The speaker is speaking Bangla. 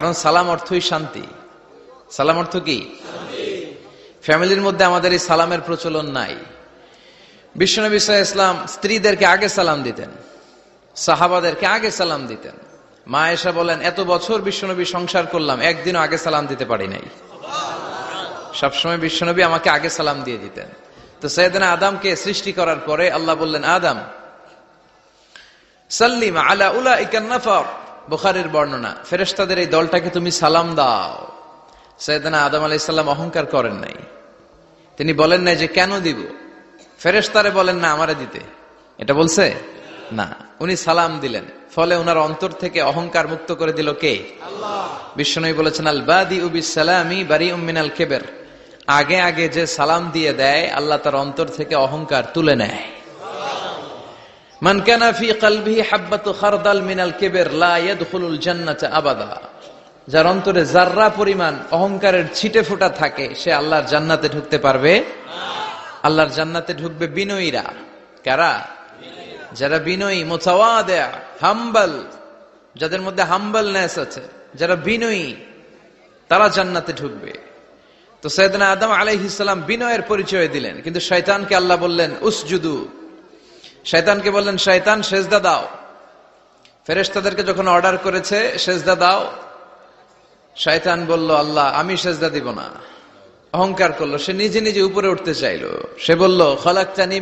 কারণ সালাম অর্থই শান্তি। সালাম অর্থ কি? ফ্যামিলির মধ্যে আমাদের এই সালামের প্রচলন নাই। বিশ্বনবী সাল্লাল্লাহু আলাইহি ওয়াসাল্লাম স্ত্রীদেরকে আগে সালাম দিতেন, সাহাবাদেরকে আগে সালাম দিতেন। মা আয়েশা বলেন, এত বছর বিশ্বনবী সংসার করলাম, একদিনও আগে সালাম দিতে পারি নাই। সবসময় বিশ্বনবী আমাকে আগে সালাম দিয়ে দিতেন। তো সাইয়েদনা আদমকে সৃষ্টি করার পরে আল্লাহ বললেন, আদম সাল্লিম আলা উলাইকান নাফার, বুখারীর বর্ণনা, ফেরেশতাদের এই দলটাকে তুমি সালাম দাও। সাইয়েদনা আদম আলাইহিস সালাম অহংকার করেন নাই। তিনি বলেন নাই যে কেন দিব, ফেরেশতারে বলেন না আমারে দিতে, এটা বলছে না, উনি সালাম দিলেন। ফলে উনার অন্তর থেকে অহংকার মুক্ত করে দিল কে? আল্লাহ। বিশ্বনবী বলেছেন, আল বাদিউ বিস সালামি বারিউম মিনাল কিবর, আগে আগে যে সালাম দিয়ে দেয় আল্লাহ তার অন্তর থেকে অহংকার তুলে নেয়। মান কানা ফি কলবিহি হাববাতু খারদাল মিনাল কিবর লা ইয়াদখুলুল জান্নাতা আবাদা, যার অন্তরে যাররা পরিমাণ অহংকারের ছিটে ফোঁটা থাকে সে আল্লাহর জান্নাতে ঢুকতে পারবে না। আল্লাহর জান্নাতে ঢুকবে বিনয়ীরা। কারা? যারা বিনয়ী, মুতাওয়াদি, হাম্বল, যাদের মধ্যে হাম্বলনেস আছে, যারা বিনয়ী, তারা জান্নাতে ঢুকবে। তো সাইয়েদনা আদম আলাইহিস সালাম বিনয়ের পরিচয় দিলেন, কিন্তু শয়তানকে আল্লাহ বললেন উসজুদু, শয়তানকে বললেন শয়তান সেজদা দাও। ফেরেশতাদেরকে যখন অর্ডার করেছে সেজদা দাও, শয়তান বলল আল্লাহ আমি সেজদা দিব না, অহংকার করলো, সে নিজে নিজে উপরে উঠতে চাইলো। সে বলল খালাকতানি